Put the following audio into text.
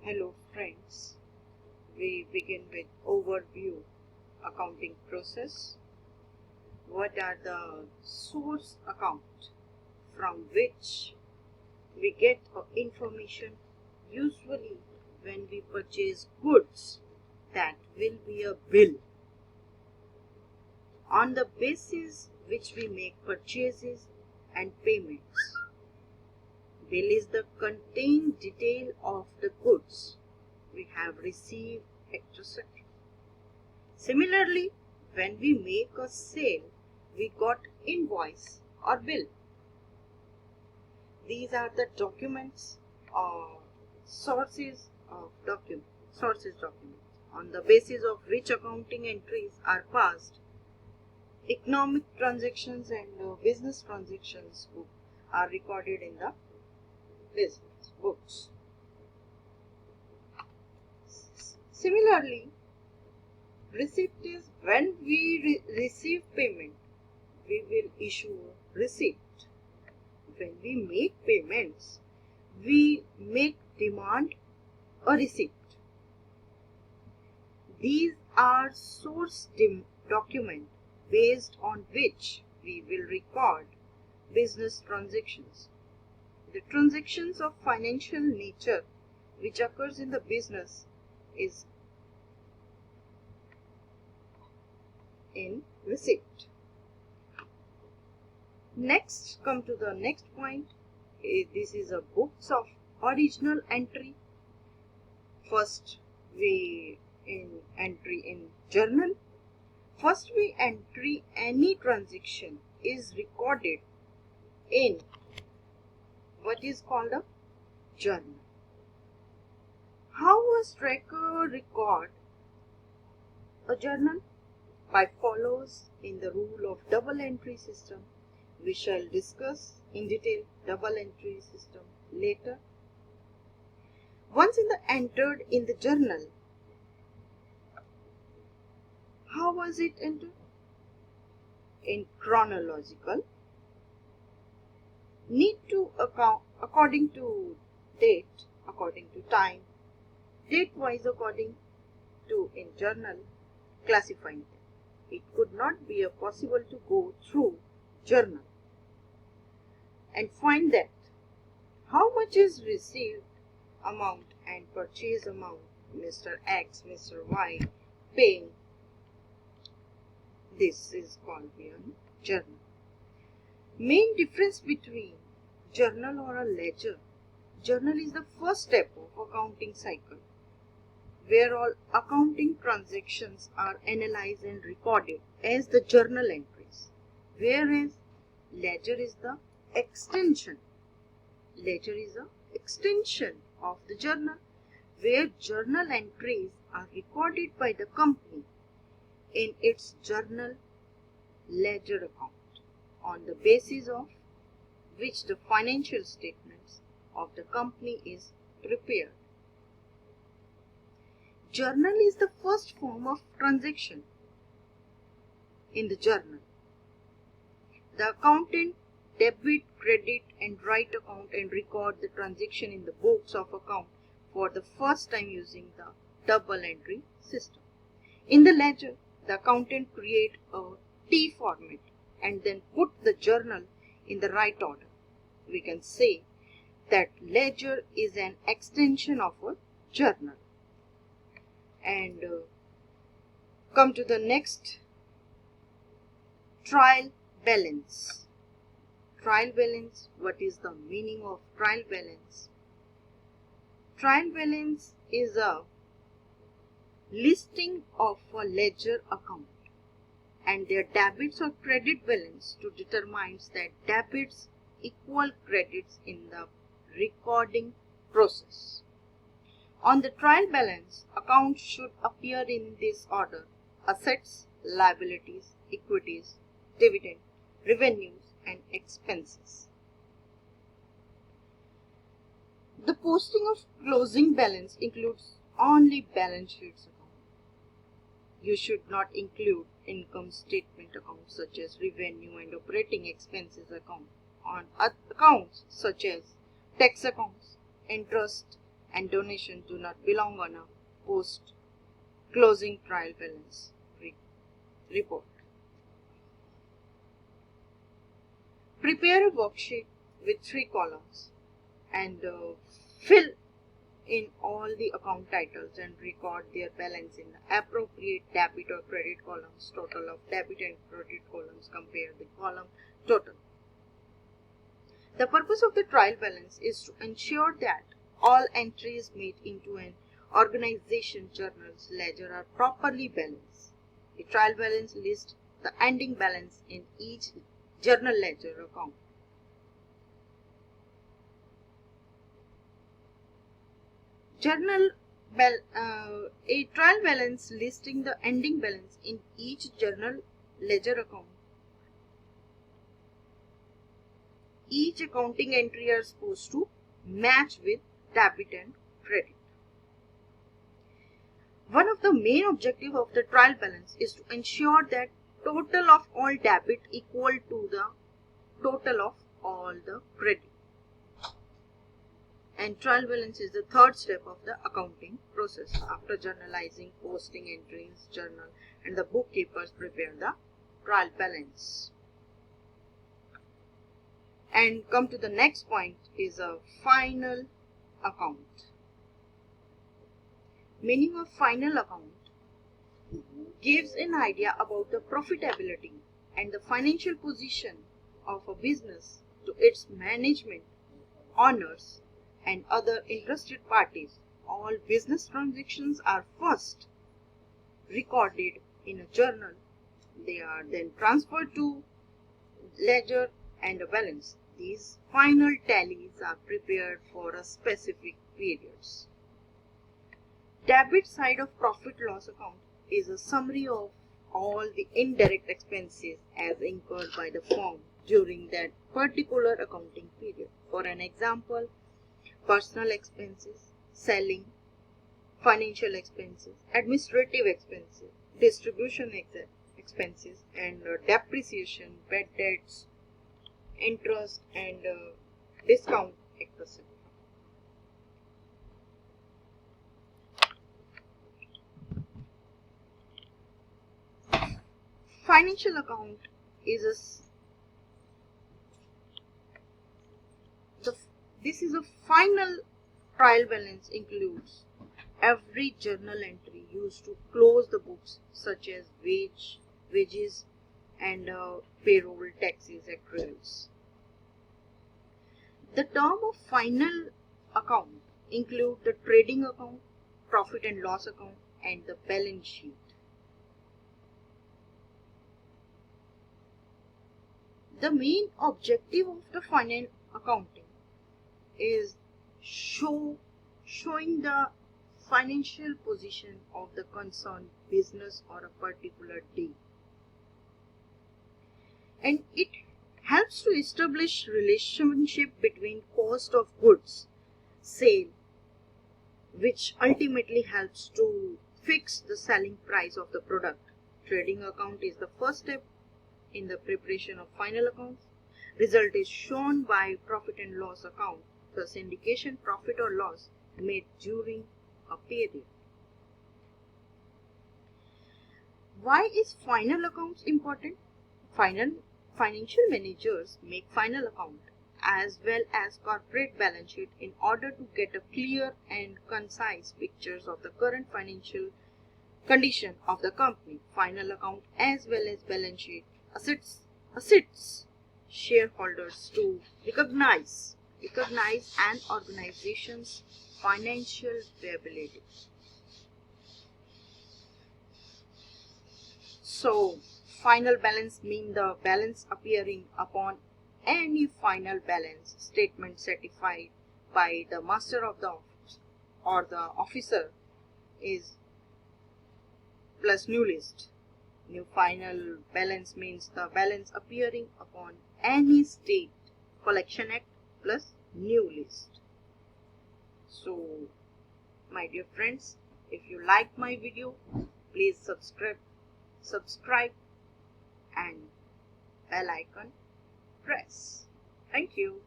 Hello friends, we begin with overview accounting process. What are the source account from which we get information usually when we purchase goods that will be a bill on the basis which we make purchases and payments. Bill is the contained detail of the goods we have received, etc. Similarly, when we make a sale, we got invoice or bill. These are the documents or sources documents on the basis of which accounting entries are passed. Economic transactions and business transactions are recorded in the business books. Similarly, receipt is when we receive payment, we will issue a receipt. When we make payments, we make demand a receipt. These are source document based on which we will record business transactions. The transactions of financial nature which occurs in the business is in receipt. Next, come to the next point. This is a books of original entry. First, we entry in journal. First, we entry any transaction is recorded in what is called a journal. How was tracker record a journal? By follows in the rule of double entry system. We shall discuss in detail double entry system later. Once entered in the journal, how was it entered? In chronological, need to account according to date, according to time, date wise according to in journal, classifying them. It could not be possible to go through journal and find that how much is received amount and purchase amount Mr. X, Mr. Y paying. This is called a journal. Main difference between journal or a ledger. Journal is the first step of accounting cycle where all accounting transactions are analyzed and recorded as the journal entries, whereas ledger is the extension. Ledger is an extension of the journal where journal entries are recorded by the company in its journal ledger account on the basis of which the financial statements of the company is prepared. Journal is the first form of transaction in the journal. The accountant debit, credit and write account and record the transaction in the books of account for the first time using the double entry system. In the ledger, the accountant create a T format and then put the journal in the right order. We can say that ledger is an extension of a journal. And come to the next, trial balance. Trial balance, what is the meaning of trial balance? Trial balance is a listing of a ledger account and their debits or credit balance to determine that debits equal credits in the recording process. On the trial balance, accounts should appear in this order: assets, liabilities, equities, dividend, revenues and expenses. The posting of closing balance includes only balance sheets account. You should not include income statement accounts such as revenue and operating expenses account on accounts such as tax accounts, interest and donation do not belong on a post-closing trial balance report. Prepare a worksheet with 3 columns and fill in all the account titles and record their balance in the appropriate debit or credit columns. Total of debit and credit columns, compare the column total. The purpose of the trial balance is to ensure that all entries made into an organization journal's ledger are properly balanced. The trial balance lists the ending balance in each journal ledger account. A trial balance listing the ending balance in each journal ledger account. Each accounting entry are supposed to match with debit and credit. One of the main objectives of the trial balance is to ensure that total of all debit equal to the total of all the credit. And trial balance is the third step of the accounting process. After journalizing, posting entries, journal, and the bookkeepers prepare the trial balance. And come to the next point is a final account. Meaning of final account gives an idea about the profitability and the financial position of a business to its management, owners, and other interested parties. All business transactions are first recorded in a journal. They are then transferred to ledger and a balance. These final tallies are prepared for a specific periods. Debit side of profit loss account is a summary of all the indirect expenses as incurred by the firm during that particular accounting period. For an example, personal expenses, selling, financial expenses, administrative expenses, distribution expenses, and depreciation, bad debts, interest, and discount, etc. Financial account is this is a final trial balance includes every journal entry used to close the books, such as wages and payroll, taxes, accruals. The term of final account include the trading account, profit and loss account, and the balance sheet. The main objective of the final accounting is showing the financial position of the concerned business or a particular day. And it helps to establish relationship between cost of goods, sale, which ultimately helps to fix the selling price of the product. Trading account is the first step in the preparation of final accounts. Result is shown by profit and loss account, thus indication profit or loss made during a period. Why is final accounts important? Financial managers make final account as well as corporate balance sheet in order to get a clear and concise pictures of the current financial condition of the company. Final account as well as balance sheet assists shareholders to recognize an organization's financial viability. So, final balance means the balance appearing upon any final balance statement certified by the master of the office or the officer is plus new list. New final balance means the balance appearing upon any state collection act plus new list. So, my dear friends, if you like my video, please subscribe and bell icon press. Thank you.